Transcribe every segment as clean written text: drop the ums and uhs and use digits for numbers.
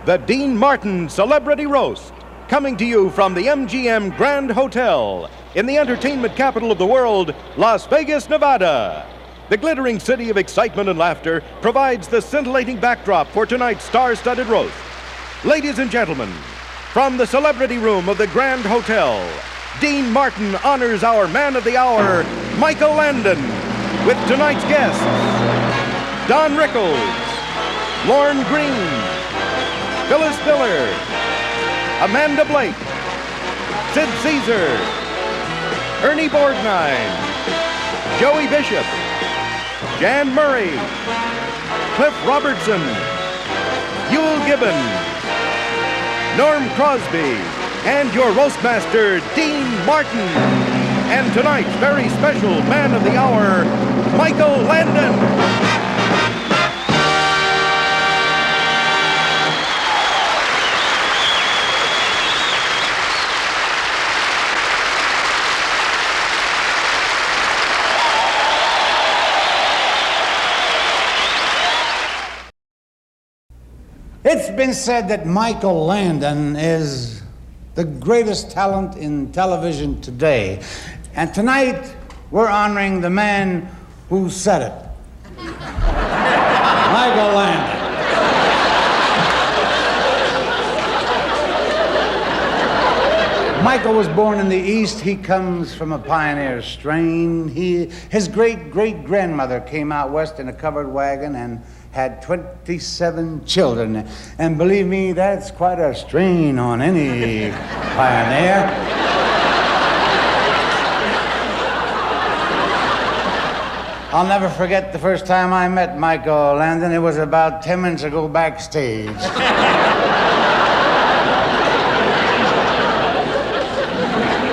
the Dean Martin Celebrity Roast, coming to you from the MGM Grand Hotel in the entertainment capital of the world, Las Vegas, Nevada. The glittering city of excitement and laughter provides the scintillating backdrop for tonight's star-studded roast. Ladies and gentlemen, from the celebrity room of the Grand Hotel, Dean Martin honors our man of the hour, Michael Landon, with tonight's guests, Don Rickles, Lorne Greene, Phyllis Diller, Amanda Blake, Sid Caesar, Ernest Borgnine, Joey Bishop, Jan Murray, Cliff Robertson, Euell Gibbons, Norm Crosby, and your roastmaster, Dean Martin. And tonight's very special man of the hour, Michael Landon. It's been said that Michael Landon is the greatest talent in television today. And tonight, we're honoring the man who said it. Michael Landon. Michael was born in the East. He comes from a pioneer strain. His great-great-grandmother came out west in a covered wagon and had 27 children. And believe me, that's quite a strain on any pioneer. I'll never forget the first time I met Michael Landon. It was about 10 minutes ago backstage.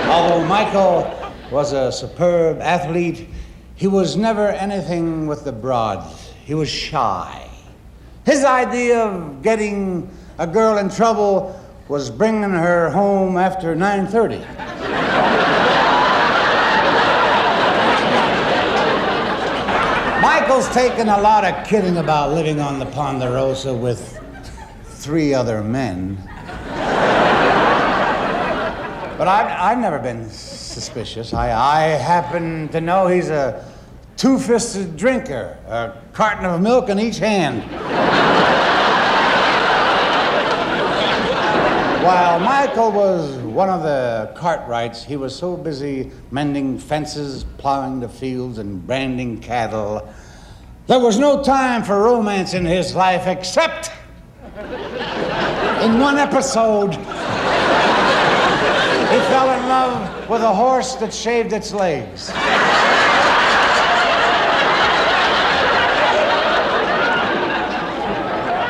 Although Michael was a superb athlete, he was never anything with the broads. He was shy. His idea of getting a girl in trouble was bringing her home after 9:30. Michael's taken a lot of kidding about living on the Ponderosa with 3 other men. But I've never been suspicious. I happen to know he's a two-fisted drinker, a carton of milk in each hand. While Michael was one of the Cartwrights, he was so busy mending fences, plowing the fields, and branding cattle, there was no time for romance in his life except in one episode. He fell in love with a horse that shaved its legs.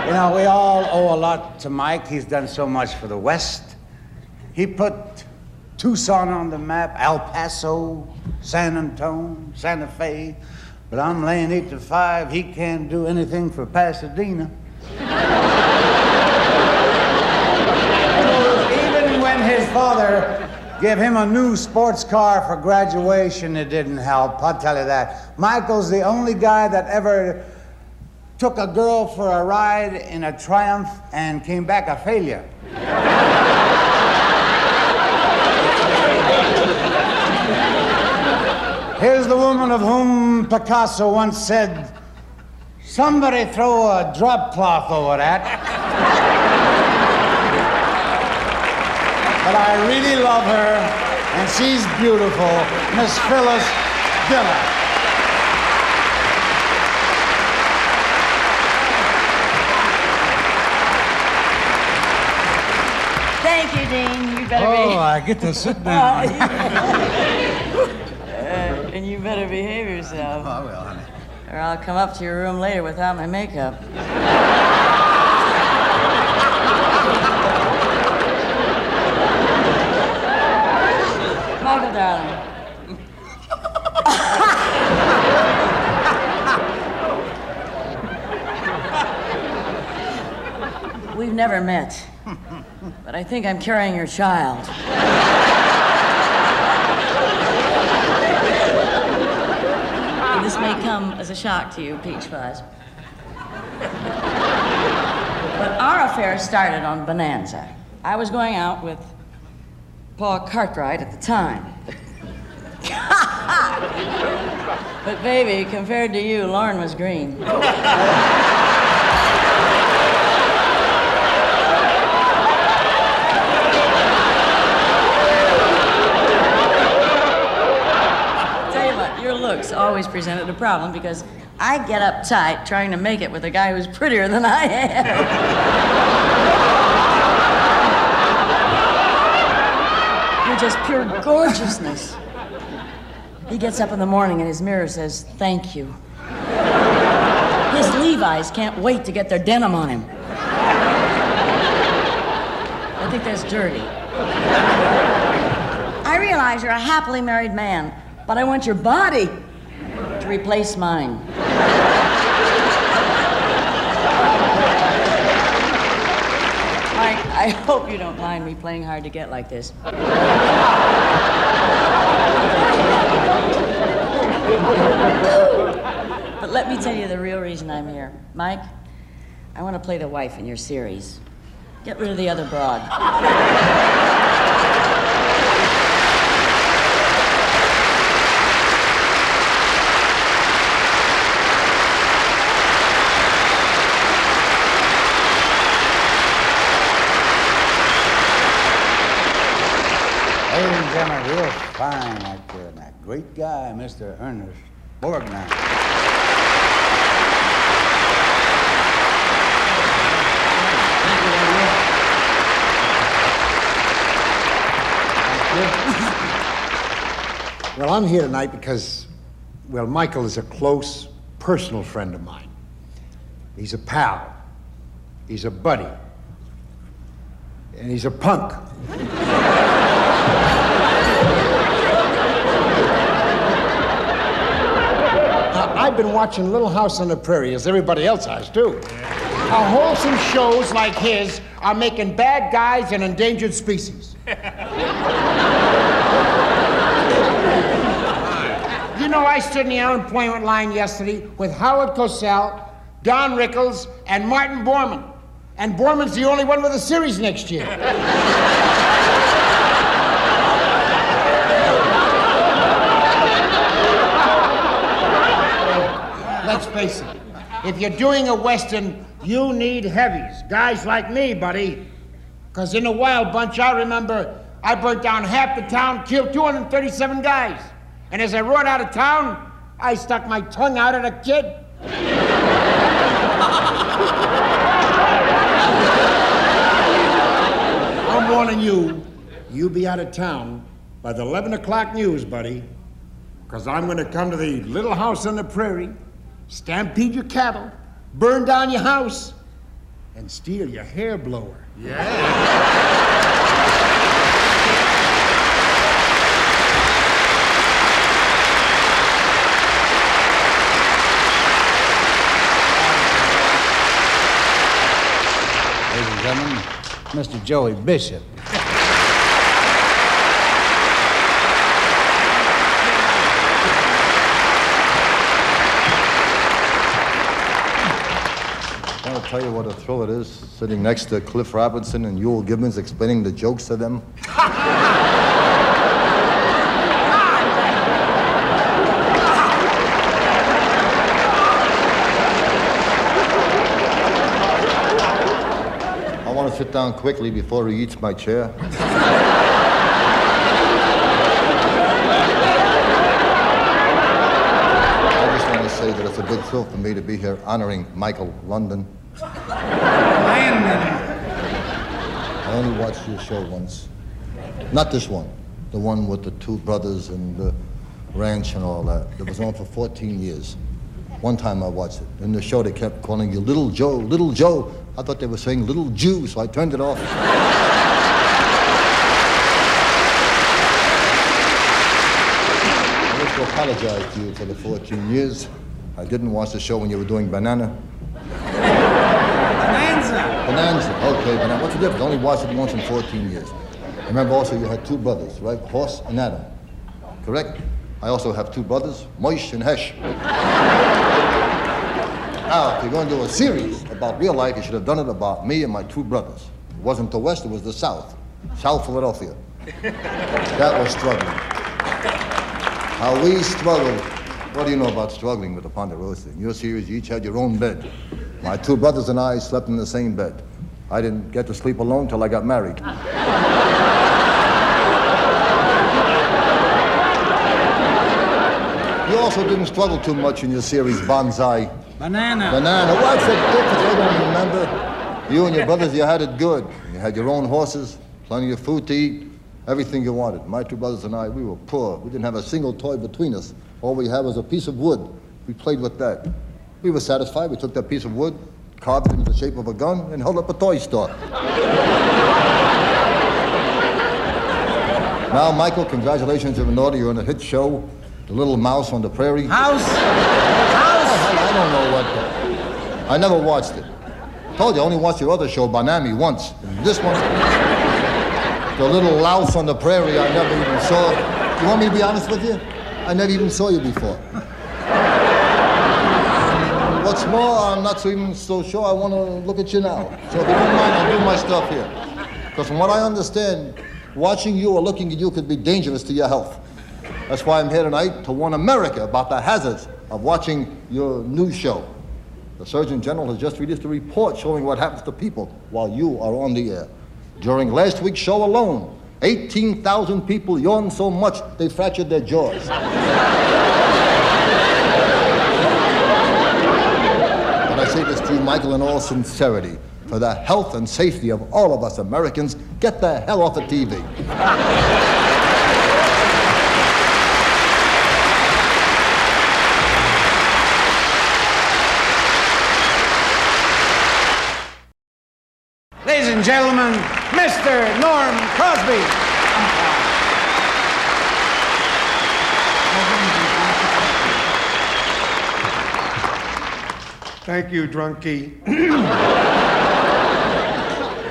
You know, we all owe a lot to Mike. He's done so much for the West. He put Tucson on the map, El Paso, San Antonio, Santa Fe. But I'm laying 8-5. He can't do anything for Pasadena. Even when his father gave him a new sports car for graduation, it didn't help. I'll tell you that. Michael's the only guy that ever took a girl for a ride in a Triumph and came back a failure. Here's the woman of whom Picasso once said, "Somebody throw a drop cloth over that." But I really love her, and she's beautiful, Miss Phyllis Diller. Thank you, Dean. You better be... Oh, I get to sit down. And you better behave yourself. Oh, I will, honey. Or I'll come up to your room later without my makeup. Michael, darling. We've never met, but I think I'm carrying your child. And this may come as a shock to you, Peach Fuzz. But our affair started on Bonanza. I was going out with Paul Cartwright at the time. But baby, compared to you, Lorne was green. Tell you what, your looks always presented a problem because I get uptight trying to make it with a guy who's prettier than I am. You're just pure gorgeousness. He gets up in the morning and his mirror says, "Thank you." His Levi's can't wait to get their denim on him. I think that's dirty. I realize you're a happily married man, but I want your body to replace mine. Mike, I hope you don't mind me playing hard to get like this. But let me tell you the real reason I'm here. Mike, I want to play the wife in your series. Get rid of the other broad. Ladies and gentlemen, a real fine actor and a great guy, Mr. Ernest Borgnine. Well, I'm here tonight because, well, Michael is a close, personal friend of mine. He's a pal. He's a buddy. And he's a punk. I've been watching Little House on the Prairie, as everybody else has, too. How wholesome shows like his are making bad guys an endangered species. You know, I stood in the unemployment line yesterday with Howard Cosell, Don Rickles, and Martin Borman. And Borman's the only one with a series next year. Let's face it, if you're doing a Western, you need heavies. Guys like me, buddy. Because in the Wild Bunch, I remember I burnt down half the town, killed 237 guys. And as I rode out of town, I stuck my tongue out at a kid. I'm warning you, you'll be out of town by the 11 o'clock news, buddy. Because I'm going to come to the Little House on the Prairie, stampede your cattle, burn down your house, and steal your hair blower. Yeah. Ladies and gentlemen, Mr. Joey Bishop. I'll tell you what a thrill it is, sitting next to Cliff Robinson and Euell Gibbons explaining the jokes to them. I want to sit down quickly before he eats my chair. I just want to say that it's a big thrill for me to be here honoring Michael Landon. I only watched your show once. Not this one. The one with the two brothers and the ranch and all that. It was on for 14 years. One time I watched it. In the show they kept calling you Little Joe, Little Joe. I thought they were saying Little Jew, so I turned it off. I wish to apologize to you for the 14 years. I didn't watch the show when you were doing Banana. Bonanza. Okay, Bonanza. What's the difference? I only watched it once in 14 years. I remember also you had two brothers, right? Horse and Adam. Correct? I also have two brothers, Moish and Hesh. Now, if you're going to do a series about real life, you should have done it about me and my two brothers. It wasn't the West, it was the South. South Philadelphia. That was struggling. How we struggled. What do you know about struggling with the Ponderosa? In your series, you each had your own bed. My two brothers and I slept in the same bed. I didn't get to sleep alone till I got married. You also didn't struggle too much in your series, Bonsai. Banana. What's the difference? I don't remember. You and your brothers, you had it good. You had your own horses, plenty of food to eat, everything you wanted. My two brothers and I, we were poor. We didn't have a single toy between us. All we had was a piece of wood. We played with that. We were satisfied. We took that piece of wood, carved it into the shape of a gun, and held up a toy store. Now, Michael, congratulations, you're in order. You're in a hit show, The Little Mouse on the Prairie. House? I don't know what. I never watched it. I told you, I only watched your other show, Bonami, once. And this one, The Little Louse on the Prairie, I never even saw. You want me to be honest with you? I never even saw you before. What's more, I'm not even so sure I want to look at you now. So if you don't mind, I'll do my stuff here. Because from what I understand, watching you or looking at you could be dangerous to your health. That's why I'm here tonight to warn America about the hazards of watching your news show. The Surgeon General has just released a report showing what happens to people while you are on the air. During last week's show alone, 18,000 people yawned so much they fractured their jaws. And I say this to you, Michael, in all sincerity. For the health and safety of all of us Americans, get the hell off the TV. Ladies and gentlemen, Mr. Norm Crosby. Thank you, drunkie.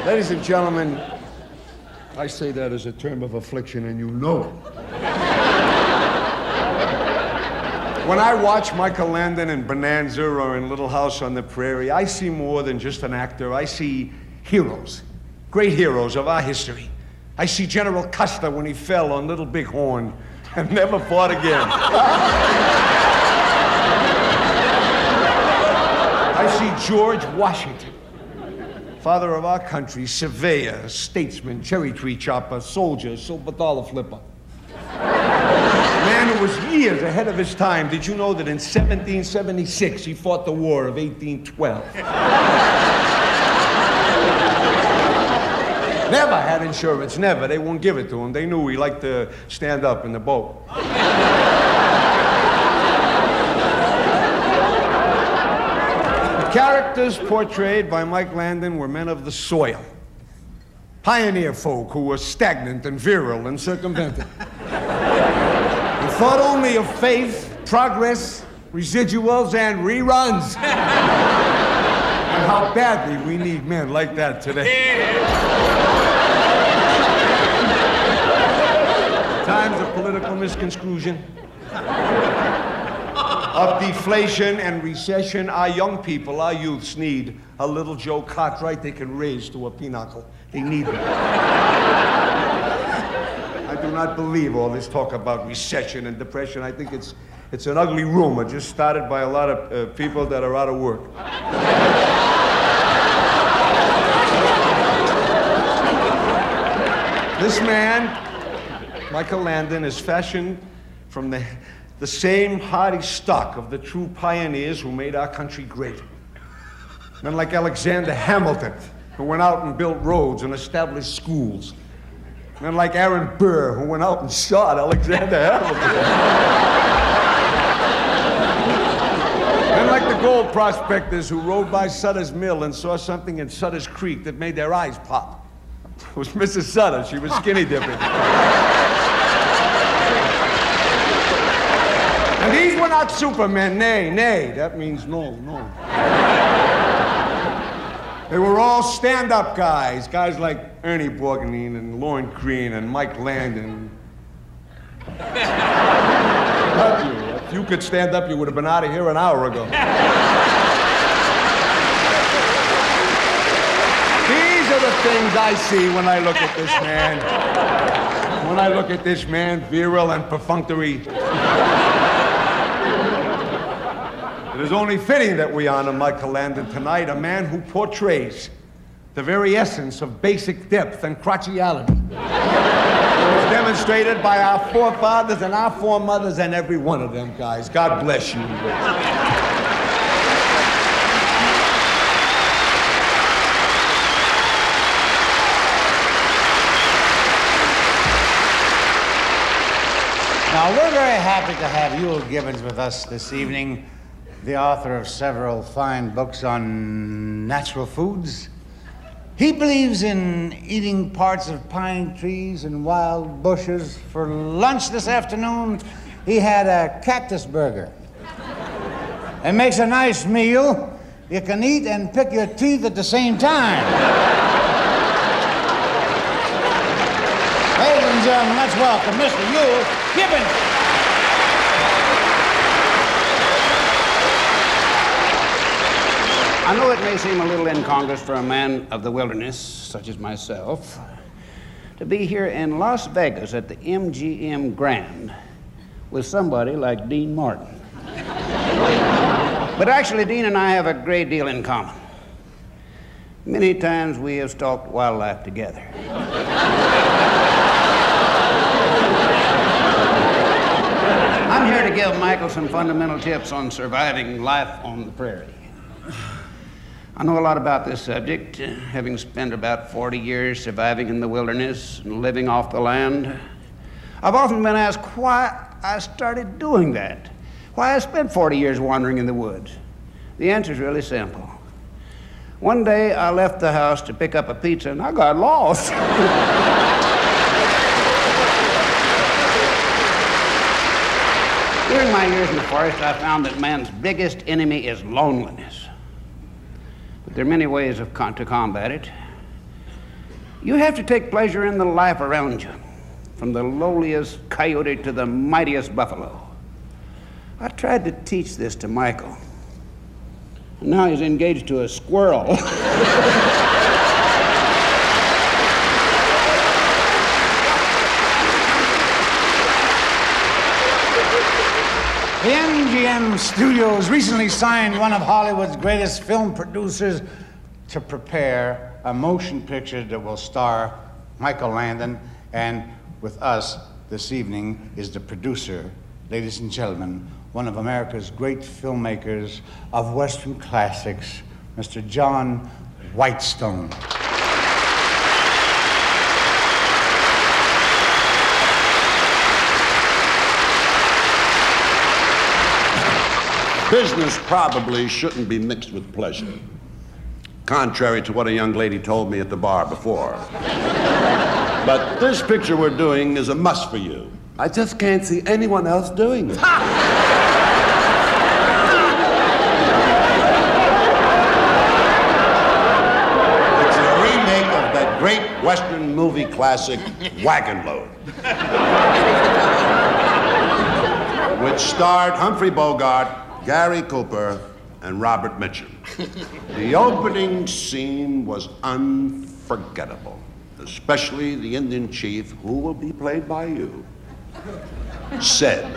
Ladies and gentlemen, I say that as a term of affliction, and you know it. When I watch Michael Landon in Bonanza or in Little House on the Prairie, I see more than just an actor. I see heroes, great heroes of our history. I see General Custer when he fell on Little Bighorn and never fought again. I see George Washington, father of our country, surveyor, statesman, cherry tree chopper, soldier, silver dollar flipper. Man who was years ahead of his time. Did you know that in 1776 he fought the War of 1812? Never had insurance, never. They wouldn't give it to him. They knew he liked to stand up in the boat. The characters portrayed by Mike Landon were men of the soil. Pioneer folk who were stagnant and virile and circumvented. Who thought only of faith, progress, residuals, and reruns. And how badly we need men like that today. Times of political misconstruction, of deflation and recession, our young people, our youths need a little Joe Cartwright they can raise to a pinnacle. They need it. I do not believe all this talk about recession and depression. I think it's an ugly rumor just started by a lot of people that are out of work. This man, Michael Landon, is fashioned from the same hardy stock of the true pioneers who made our country great. Men like Alexander Hamilton, who went out and built roads and established schools. Men like Aaron Burr, who went out and shot Alexander Hamilton. Men like the gold prospectors who rode by Sutter's Mill and saw something in Sutter's Creek that made their eyes pop. It was Mrs. Sutter. She was skinny dipping. And these were not supermen, nay, that means no. They were all stand-up guys like Ernest Borgnine and Lorne Greene and Mike Landon. Not you. If you could stand up, you would have been out of here an hour ago. things I see when I look at this man. When I look at this man, virile and perfunctory. It is only fitting that we honor Michael Landon tonight, a man who portrays the very essence of basic depth and crotchality. It was demonstrated by our forefathers and our foremothers and every one of them guys. God bless you. Now, we're very happy to have Euell Gibbons with us this evening, the author of several fine books on natural foods. He believes in eating parts of pine trees and wild bushes. For lunch this afternoon, he had a cactus burger. It makes a nice meal. You can eat and pick your teeth at the same time. Ladies and gentlemen, let's welcome Mr. Euell Gibbons. I know it may seem a little incongruous for a man of the wilderness, such as myself, to be here in Las Vegas at the MGM Grand with somebody like Dean Martin. But actually, Dean and I have a great deal in common. Many times we have stalked wildlife together. I'm here to give Michael some fundamental tips on surviving life on the prairie. I know a lot about this subject, having spent about 40 years surviving in the wilderness and living off the land. I've often been asked why I started doing that, why I spent 40 years wandering in the woods. The answer is really simple. One day I left the house to pick up a pizza and I got lost. During my years in the forest, I found that man's biggest enemy is loneliness. But there are many ways to combat it. You have to take pleasure in the life around you, from the lowliest coyote to the mightiest buffalo. I tried to teach this to Michael. And now he's engaged to a squirrel. The MGM Studios recently signed one of Hollywood's greatest film producers to prepare a motion picture that will star Michael Landon, and with us this evening is the producer, ladies and gentlemen, one of America's great filmmakers of Western classics, Mr. John Whitestone. Business probably shouldn't be mixed with pleasure, contrary to what a young lady told me at the bar before. But this picture we're doing is a must for you. I just can't see anyone else doing it. It's a remake of that great Western movie classic, Wagon Load, which starred Humphrey Bogart, Gary Cooper, and Robert Mitchum. The opening scene was unforgettable, especially the Indian chief, who will be played by you, said,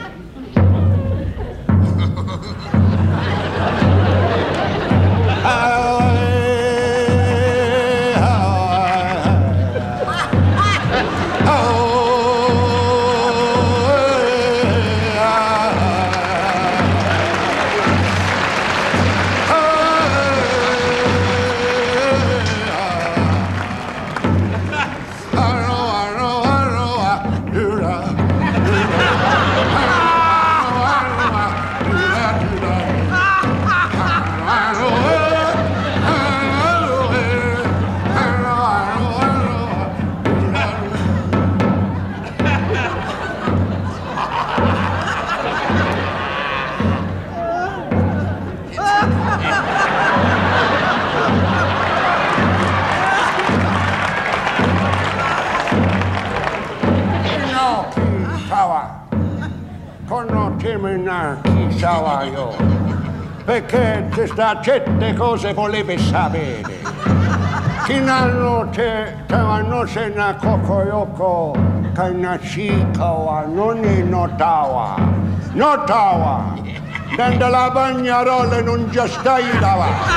Perché questa gente cose volevi sapere? Kinano te tawanose na kokoyoko kaina chikawa noni notawa. Notawa. Dandala bagnarole non già stai davanti.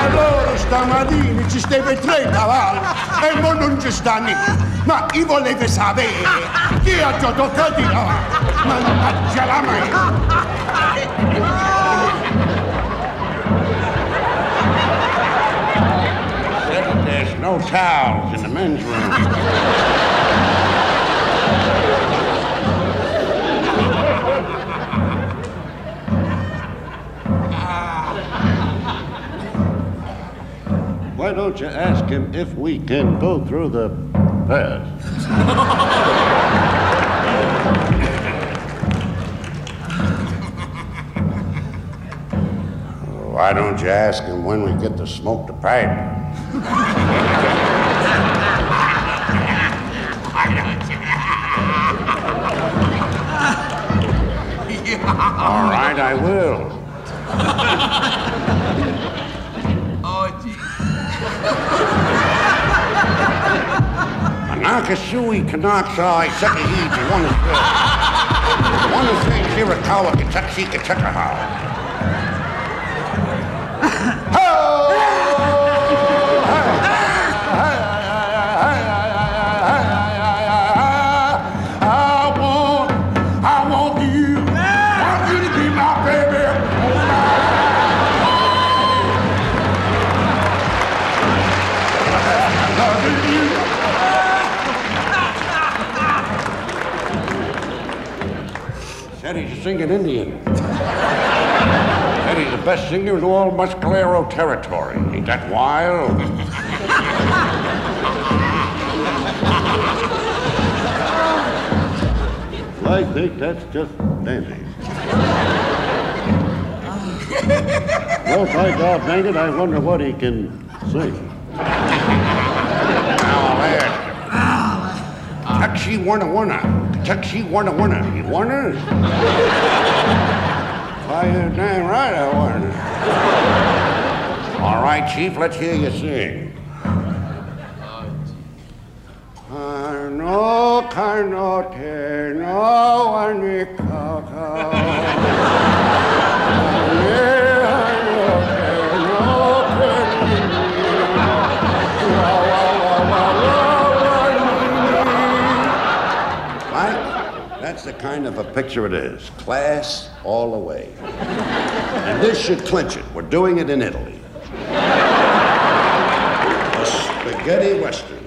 Allora stamattina ci steve 3 cavalli e mo non ci sta niente. Ma io volevo sapere chi ha già toccato davanti. Mannaggia la mia. There's no towels in the men's room. Why don't you ask him if we can go through the prayers? Why don't you ask him when we get to smoke the pipe? All right, I will. Nakasui Kanaksai Sakahi one of the things Hirakawa Katachi Katakaha. I want you to be my baby. Said he's singing Indian. Said he's the best singer in all Muscalero territory. Ain't that wild? I think that's just dandy. Well, by God dang it, I wonder what he can sing. Now I'll ask him. Taxi wanna. Taxi wanna. You wanna? Why, you're damn right I wanna. All right, Chief, let's hear you sing. Carnote, no one That's the kind of a picture it is. Class all the way. And this should clinch it. We're doing it in Italy. A spaghetti western.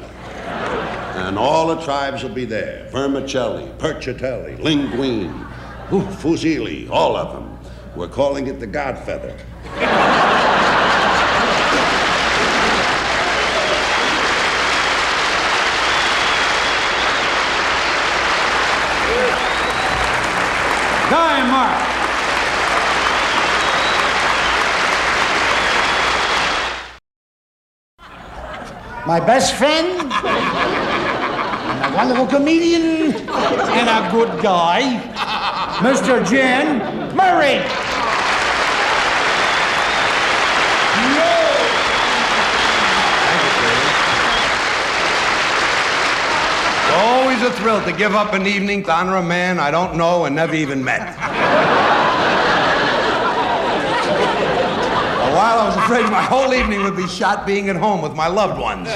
And all the tribes will be there. Vermicelli, Percatelli, Linguine, Fusilli, all of them. We're calling it the Godfeather. Time, Mark. My best friend, and a wonderful comedian, and a good guy, Mr. Jen Murray. Always a thrill to give up an evening to honor a man I don't know and never even met. A while I was afraid my whole evening would be shot being at home with my loved ones.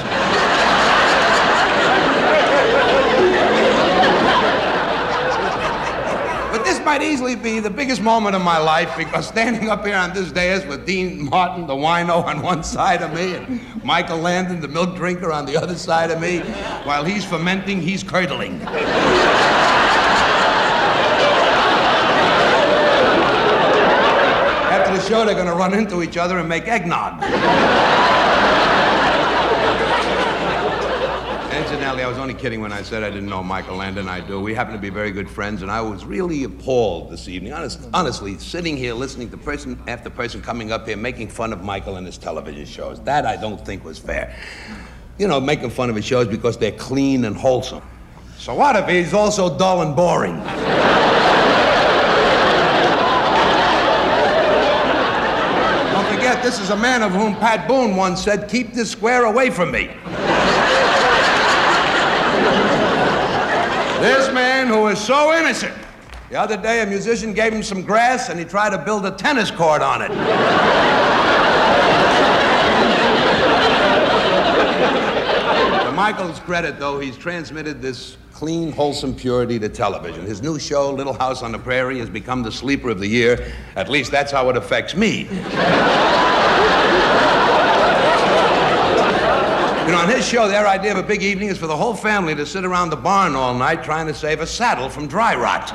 But this might easily be the biggest moment of my life because standing up here on this dais with Dean Martin, the wino, on one side of me and Michael Landon, the milk drinker, on the other side of me, while he's fermenting, he's curdling. After the show, they're going to run into each other and make eggnog. Incidentally, I was only kidding when I said I didn't know Michael Landon. I do. We happen to be very good friends, and I was really appalled this evening. Honestly, sitting here listening to person after person coming up here making fun of Michael and his television shows. That I don't think was fair. You know, making fun of his shows because they're clean and wholesome. So what if he's also dull and boring? this is a man of whom Pat Boone once said, "Keep this square away from me." This man who is so innocent. The other day, a musician gave him some grass, and he tried to build a tennis court on it. To Michael's credit, though, he's transmitted this clean, wholesome purity to television. His new show, Little House on the Prairie, has become the sleeper of the year. At least that's how it affects me. You know, on his show, their idea of a big evening is for the whole family to sit around the barn all night trying to save a saddle from dry rot.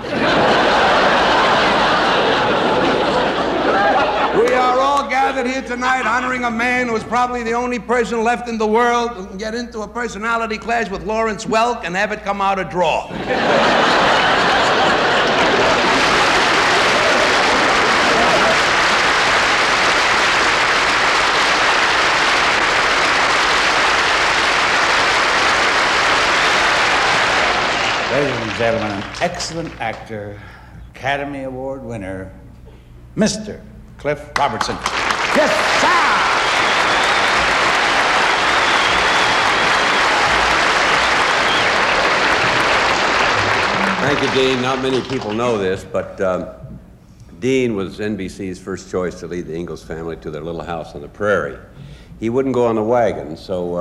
We are all gathered here tonight honoring a man who is probably the only person left in the world who can get into a personality clash with Lawrence Welk and have it come out a draw. Ladies and gentlemen, an excellent actor, Academy Award winner, Mr. Cliff Robertson. Yes, sir! Thank you, Dean. Not many people know this, but Dean was NBC's first choice to lead the Ingalls family to their little house on the prairie. He wouldn't go on the wagon, so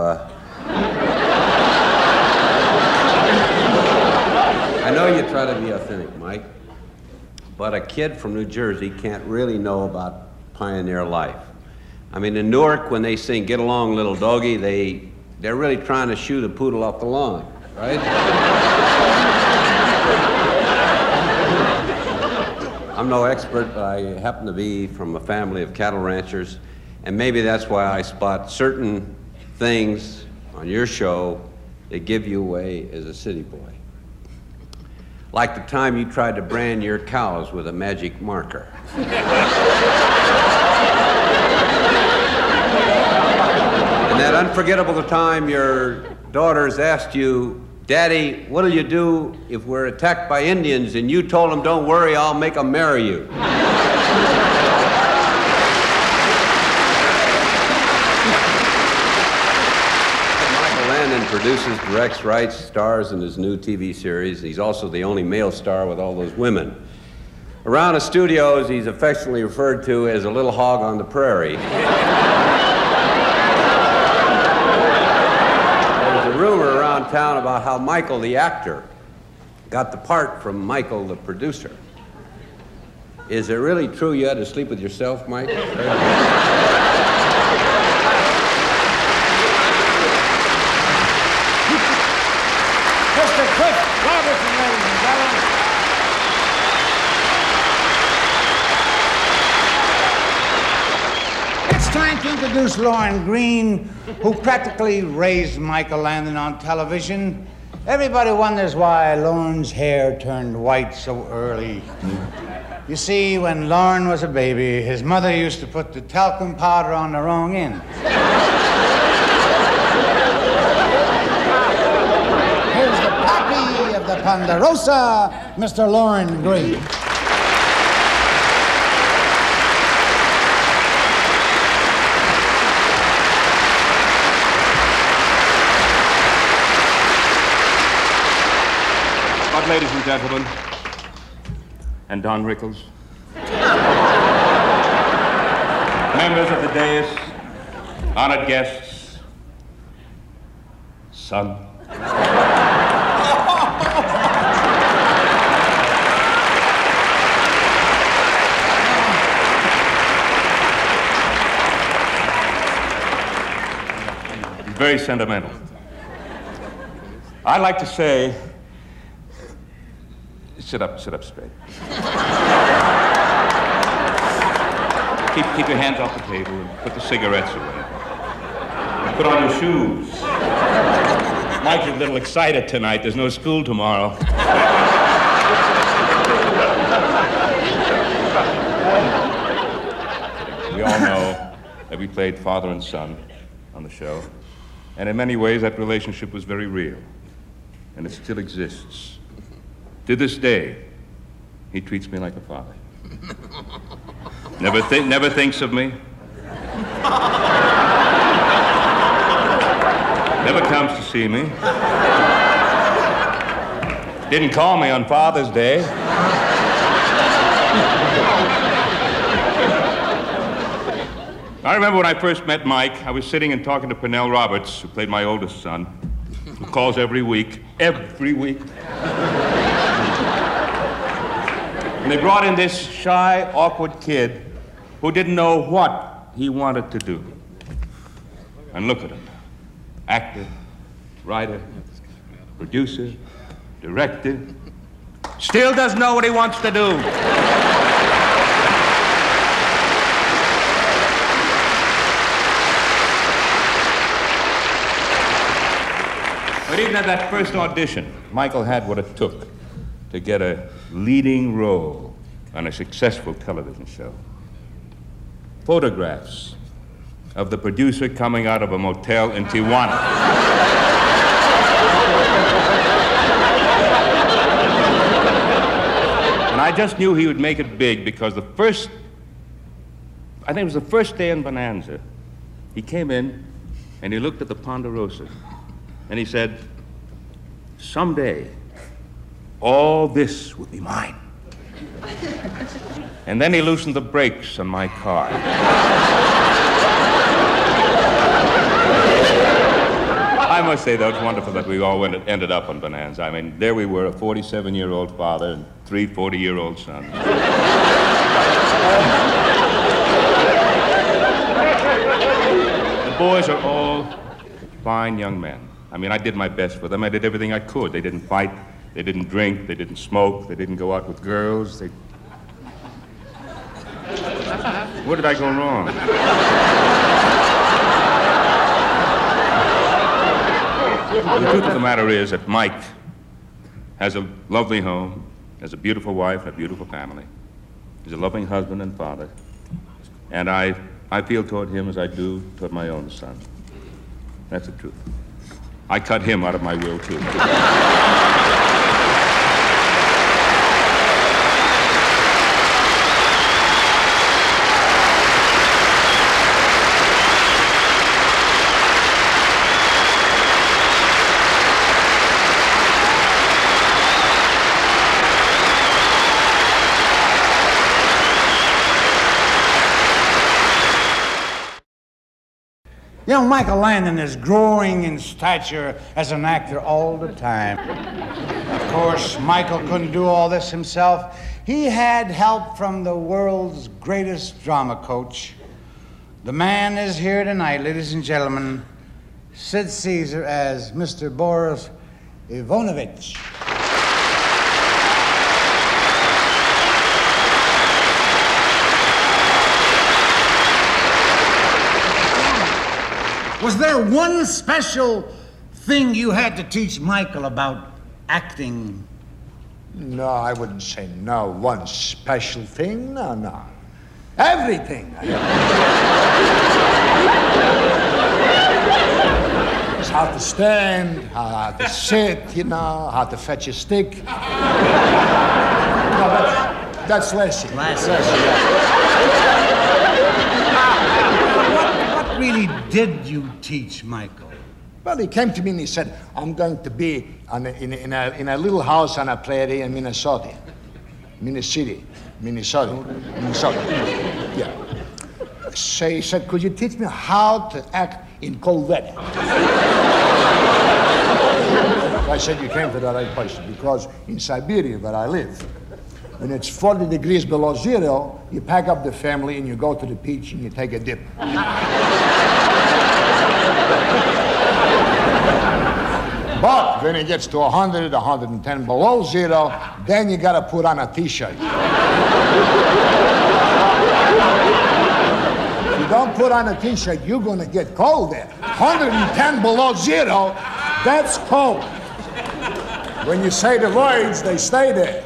I know you try to be authentic, Mike, but a kid from New Jersey can't really know about pioneer life. I mean, in Newark, when they sing "Get Along, Little Doggy," they're really trying to shoo the poodle off the lawn, right? I'm no expert, but I happen to be from a family of cattle ranchers, and maybe that's why I spot certain things on your show that give you away as a city boy. Like the time you tried to brand your cows with a magic marker. And that unforgettable time your daughters asked you, "Daddy, what'll you do if we're attacked by Indians?" And you told them, "Don't worry, I'll make them marry you." Landon produces, directs, writes, stars in his new TV series. He's also the only male star with all those women. Around the studios, he's affectionately referred to as a little hog on the prairie. There's a rumor around town about how Michael, the actor, got the part from Michael, the producer. Is it really true you had to sleep with yourself, Mike? Mr. Cliff Robertson, ladies and gentlemen. It's time to introduce Lorne Greene, who practically raised Michael Landon on television. Everybody wonders why Lorne's hair turned white so early. You see, when Lorne was a baby, his mother used to put the talcum powder on the wrong end. The Ponderosa, Mr. Lorne Greene. But, ladies and gentlemen, and Don Rickles, members of the dais, honored guests, son. Very sentimental. I like to say, sit up straight. Keep your hands off the table and put the cigarettes away. And put on your shoes. Mike's a little excited tonight. There's no school tomorrow. We all know that we played father and son on the show. And in many ways, that relationship was very real. And it still exists. To this day, he treats me like a father. Never thinks of me, Never comes to see me. Didn't call me on Father's Day. I remember when I first met Mike, I was sitting and talking to Pernell Roberts, who played my oldest son, who calls every week. And they brought in this shy, awkward kid who didn't know what he wanted to do. And look at him. Actor, writer, producer, director. Still doesn't know what he wants to do. But even at that first audition, Michael had what it took to get a leading role on a successful television show. Photographs of the producer coming out of a motel in Tijuana. And I just knew he would make it big because I think it was the first day in Bonanza, he came in and he looked at the Ponderosa and he said, someday, all this will be mine. And then he loosened the brakes on my car. I must say, though, it's wonderful that we all ended up on Bonanza. I mean, there we were, a 47-year-old father and 3 40-year-old sons. The boys are all fine young men. I mean, I did my best for them. I did everything I could. They didn't fight. They didn't drink. They didn't smoke. They didn't go out with girls. Where did I go wrong? The truth of the matter is that Mike has a lovely home, has a beautiful wife, and a beautiful family. He's a loving husband and father. And I feel toward him as I do toward my own son. That's the truth. I cut him out of my will, too. You know, Michael Landon is growing in stature as an actor all the time. Of course, Michael couldn't do all this himself. He had help from the world's greatest drama coach. The man is here tonight, ladies and gentlemen, Sid Caesar as Mr. Boris Ivanovich. Was there one special thing you had to teach Michael about acting? No, I wouldn't say no. One special thing? No. Everything. It's how to stand, how to sit, you know, how to fetch a stick. No, that's Lassie. What really did you teach Michael? Well, he came to me and he said, I'm going to be in a little house on a prairie in Minnesota. Minnesota. Yeah. So he said, could you teach me how to act in cold weather? I said, you came to the right place, because in Siberia, where I live, when it's 40 degrees below zero, you pack up the family and you go to the beach and you take a dip. But when it gets to 100, 110 below zero, then you gotta put on a t-shirt. If you don't put on a t-shirt, you're gonna get cold there. 110 below zero, that's cold. When you say the words, they stay there.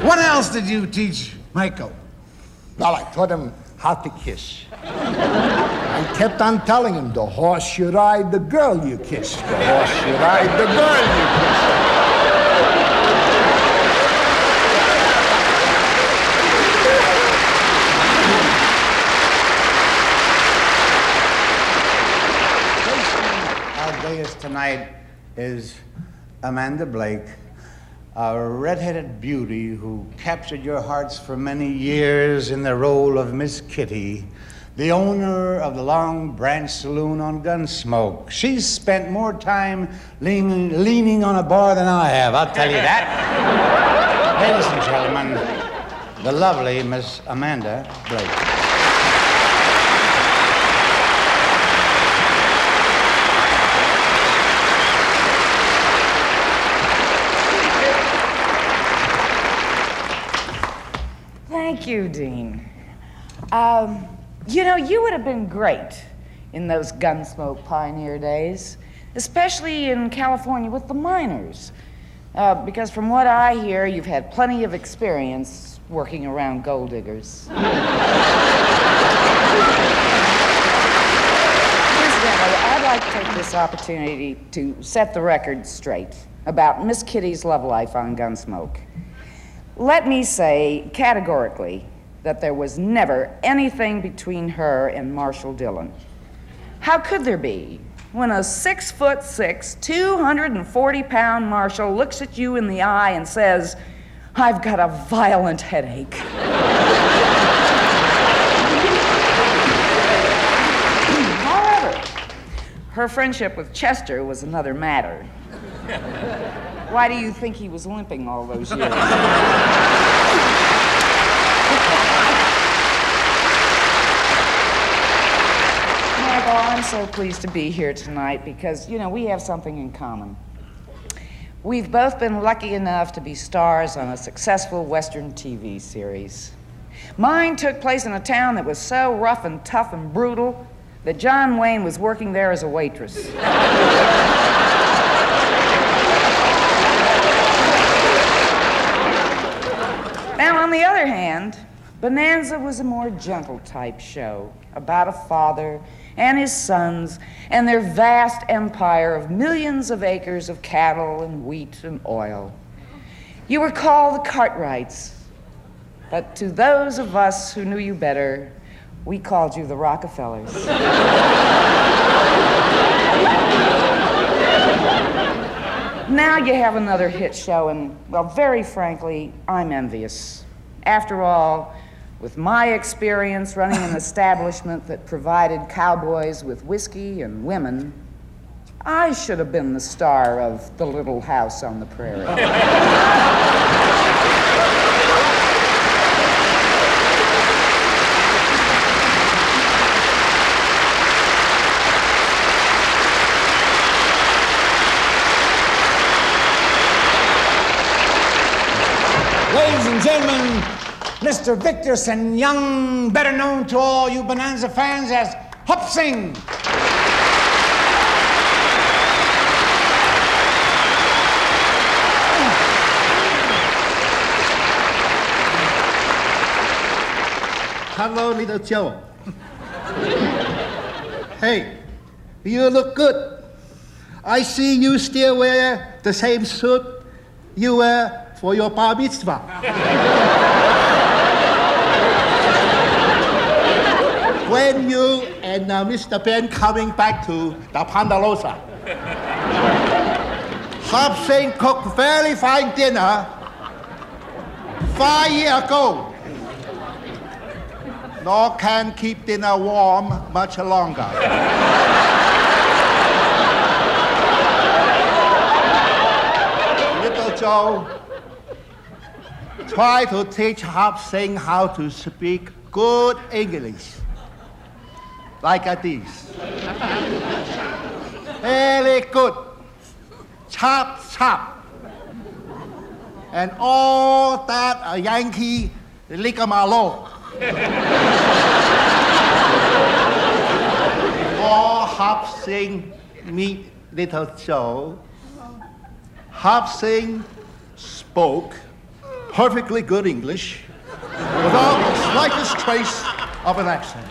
What else did you teach Michael? Well, I taught him how to kiss. I kept on telling him, the horse you ride, the girl you kiss. The horse you ride, the girl you kiss. tonight is Amanda Blake, a red-headed beauty who captured your hearts for many years in the role of Miss Kitty, the owner of the Long Branch Saloon on Gunsmoke. She's spent more time leaning on a bar than I have, I'll tell you that. Ladies and gentlemen, the lovely Miss Amanda Blake. Thank you, Dean. You know, you would have been great in those Gunsmoke pioneer days, especially in California with the miners. Because from what I hear, you've had plenty of experience working around gold diggers. Incidentally, I'd like to take this opportunity to set the record straight about Miss Kitty's love life on Gunsmoke. Let me say categorically that there was never anything between her and Marshall Dillon. How could there be when a 6'6", 240-pound Marshall looks at you in the eye and says, "I've got a violent headache"? However, her friendship with Chester was another matter. Why do you think he was limping all those years? Michael, I'm so pleased to be here tonight because, you know, we have something in common. We've both been lucky enough to be stars on a successful Western TV series. Mine took place in a town that was so rough and tough and brutal that John Wayne was working there as a waitress. Now, on the other hand, Bonanza was a more gentle type show about a father and his sons and their vast empire of millions of acres of cattle and wheat and oil. You were called the Cartwrights, but to those of us who knew you better, we called you the Rockefellers. Now you have another hit show, and, well, very frankly, I'm envious. After all, with my experience running an establishment that provided cowboys with whiskey and women, I should have been the star of The Little House on the Prairie. Ladies and gentlemen, Mr. Victor Sen Yung, better known to all you Bonanza fans as Hup Sing. Hello, little Joe. Hey, you look good. I see you still wear the same suit you wear for your bar mitzvah. When you and Mr. Ben coming back to the Ponderosa, Hop Sing cooked very fine dinner 5 years ago. Nor can keep dinner warm much longer. Little Joe, try to teach Hop Sing how to speak good English. Like this. Very good. Chop, chop. And all that a Yankee rigmarole. All Hop Sing meet Little Joe. Hop Sing spoke perfectly good English without the slightest trace of an accent.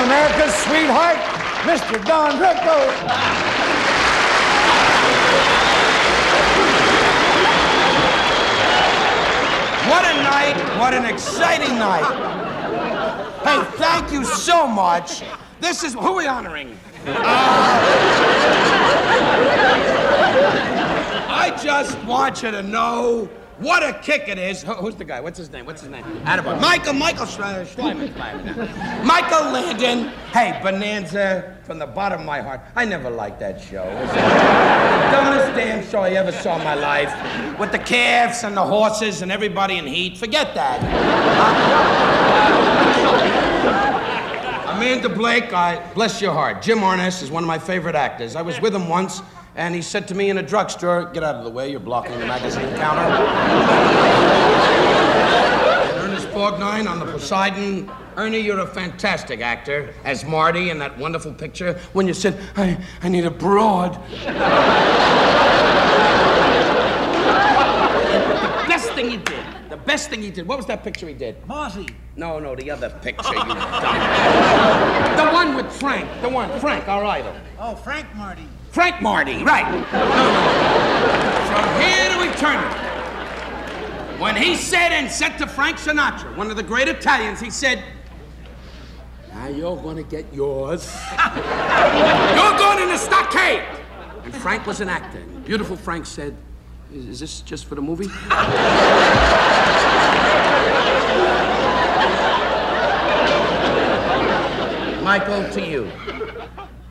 America's sweetheart, Mr. Don Rico. What an exciting night. Hey, thank you so much. This is... Who are we honoring? I just want you to know what a kick it is. Who's the guy? What's his name? Attaboy. Michael Schleiman. Michael Landon. Hey, Bonanza, from the bottom of my heart. I never liked that show. It was the dumbest damn show I ever saw in my life. With the calves and the horses and everybody in heat. Forget that. Amanda Blake, bless your heart. Jim Arness is one of my favorite actors. I was with him once, and he said to me in a drugstore, "Get out of the way, you're blocking the magazine counter." And Ernest Borgnine on the Poseidon. Ernie, you're a fantastic actor, as Marty in that wonderful picture when you said, I need a broad. The best thing he did. What was that picture he did? Marty. No, the other picture, you dumb. The one with Frank. Frank, our idol. Oh, Frank Marty. Frank Marty, right. No. From here to eternity. When he said and said to Frank Sinatra, one of the great Italians, he said, "Now you're gonna get yours. You're going in the stockade." And Frank was an actor. And beautiful Frank said, "Is this just for the movie?" Michael, to you.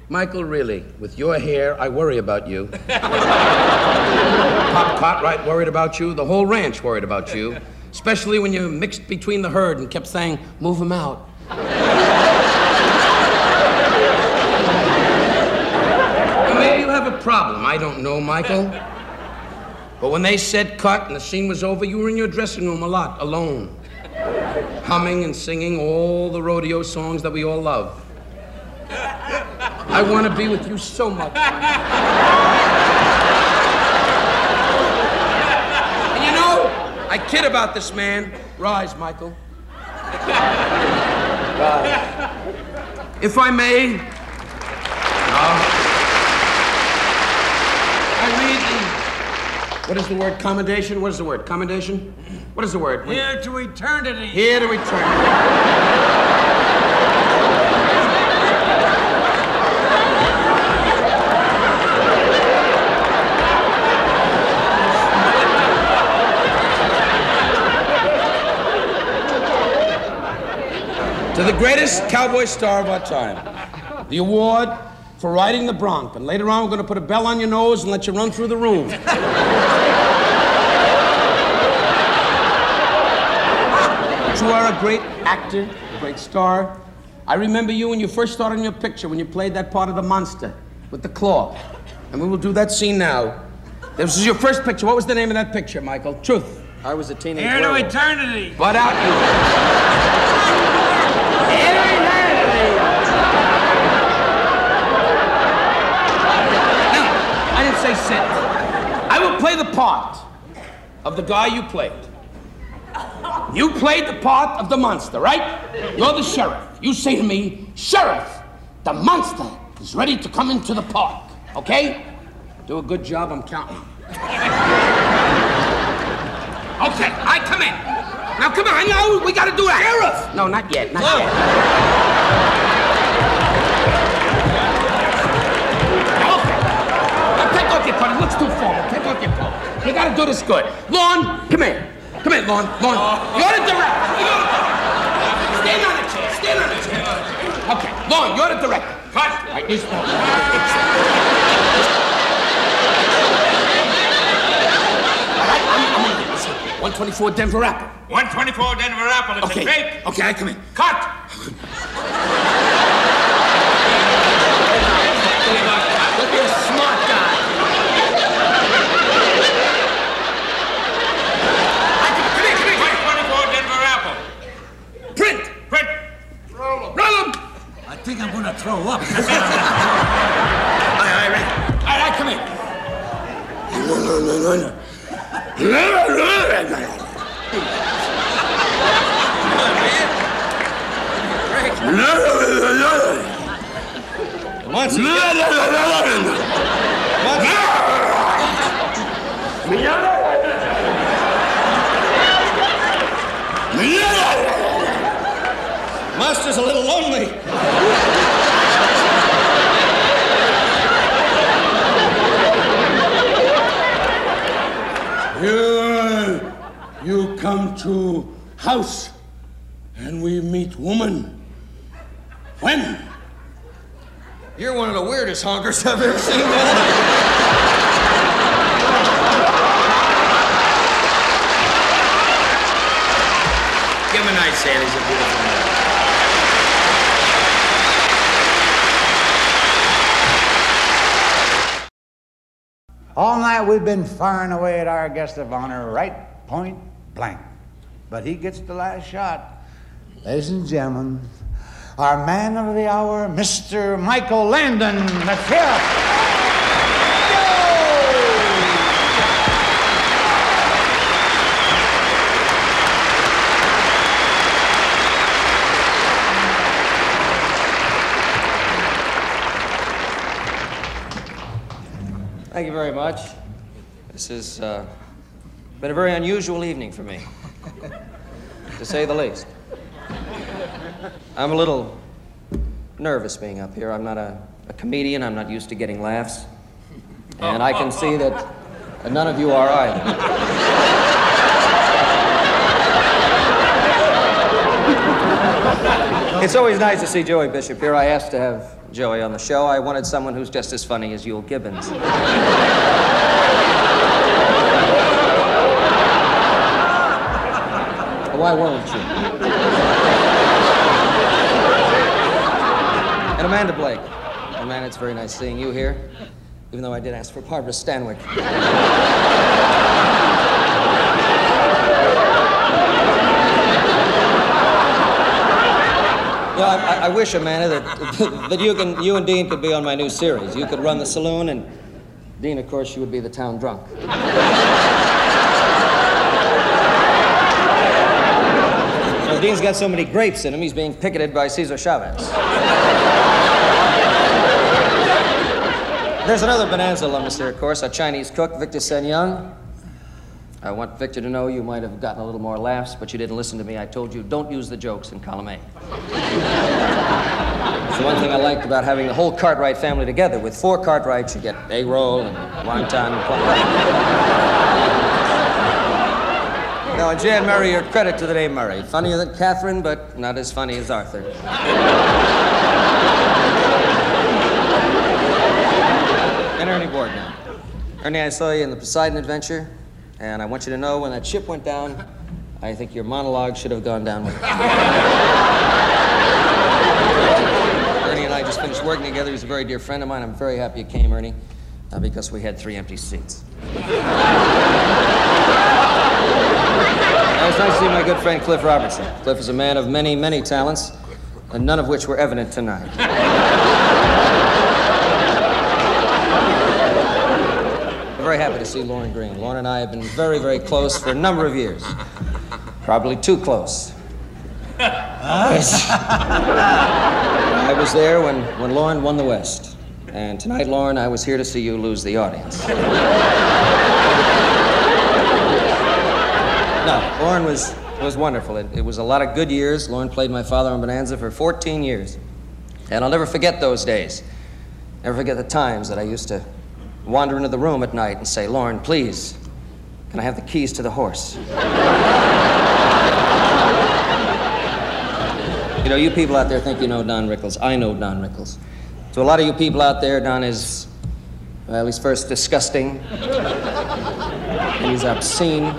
Michael, really, with your hair, I worry about you. Pop Cartwright worried about you. The whole ranch worried about you. Especially when you mixed between the herd and kept saying, "Move him out." Well, maybe you have a problem. I don't know, Michael. But when they said cut and the scene was over, you were in your dressing room a lot, alone. Humming and singing all the rodeo songs that we all love. I want to be with you so much. And you know, I kid about this man. Rise, Michael. Rise. If I may, I read the... What is the word? Commendation? What is the word? Commendation? What is the word? Here to eternity. Here to eternity. To the greatest cowboy star of our time, the award for riding the bronc. And later on, we're going to put a bell on your nose and let you run through the room. You are a great actor, a great star. I remember you when you first started in your picture, when you played that part of the monster with the claw. And we will do that scene now. This was your first picture. What was the name of that picture, Michael? Truth. I was a teenage Here to werewolf. eternity. Butt out you. I didn't say sit. I will play the part of the guy you played. You played the part of the monster, right? You're the sheriff. You say to me, "Sheriff, the monster is ready to come into the park." Okay? Do a good job, I'm counting. Okay, I come in. Now come on, now we gotta do that. Sheriff! No, not yet, not yet. Okay. Now take off your coat. It looks too formal. Take off your coat. You gotta do this good. Lorne, come here. Come here, Lorne. Lorne, you're the director. Stand on the chair. Stand on the chair. Okay, Lorne, you're the director. Cut. Right, this one. 124 Denver Apple. 124 Denver Apple. It's Okay. a fake. Okay, I come in. Cut. Look, you're a smart guy. Come here. 124 Denver Apple. Print. Roll them. I think I'm gonna throw up. All right, come in. master's a little lonely. You come to house and we meet woman. When? You're one of the weirdest honkers I've ever seen. Give him a night, Sam. He's a beautiful man. All night we've been firing away at our guest of honor, right point blank. But he gets the last shot. Ladies and gentlemen, our man of the hour, Mr. Michael Landon. Let's hear it. Thank you very much. This has been a very unusual evening for me, to say the least. I'm a little nervous being up here. I'm not a comedian. I'm not used to getting laughs. And I can see that none of you are either. It's always nice to see Joey Bishop here. I asked to have Joey on the show. I wanted someone who's just as funny as Euell Gibbons. Why won't you? And Amanda Blake. Amanda, it's very nice seeing you here, even though I did ask for Barbara Stanwyck. Yeah, I wish, Amanda, that you and Dean could be on my new series. You could run the saloon, and Dean, of course, you would be the town drunk. So Dean's got so many grapes in him, he's being picketed by Cesar Chavez. There's another Bonanza alumnus here, of course, a Chinese cook, Victor Sen Yung. I want Victor to know you might have gotten a little more laughs, but you didn't listen to me. I told you, don't use the jokes in column A. It's the one thing I liked about having the whole Cartwright family together. With 4 Cartwrights, you get egg roll and wonton and plum. Now, and Jan Murray, your credit to the name Murray. Funnier than Catherine, but not as funny as Arthur. And Ernie Borgnine. Ernie, I saw you in the Poseidon Adventure. And I want you to know, when that ship went down, I think your monologue should have gone down with it. Ernie and I just finished working together. He's a very dear friend of mine. I'm very happy you came, Ernie, because we had 3 empty seats. It was nice to see my good friend Cliff Robertson. Cliff is a man of many, many talents, and none of which were evident tonight. Very happy to see Lorne Greene. Lorne and I have been very, very close for a number of years. Probably too close. I was there when Lorne won the West. And tonight, Lorne, I was here to see you lose the audience. No, Lorne was wonderful. It was a lot of good years. Lorne played my father on Bonanza for 14 years. And I'll never forget those days. Never forget the times that I used to wander into the room at night and say, Lorne, please, can I have the keys to the horse? You know, you people out there think you know Don Rickles. I know Don Rickles. To a lot of you people out there, Don is, well, he's first disgusting, and he's obscene,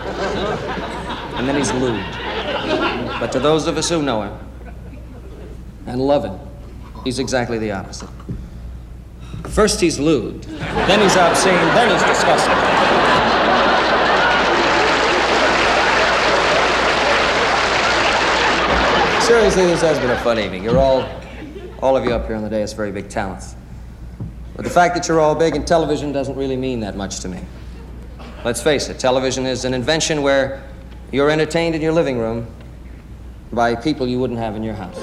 and then he's lewd. But to those of us who know him and love him, he's exactly the opposite. First he's lewd, then he's obscene, then he's disgusting. Seriously, this has been a fun evening. You're all of you up here on the dais, very big talents. But the fact that you're all big in television doesn't really mean that much to me. Let's face it, television is an invention where you're entertained in your living room by people you wouldn't have in your house.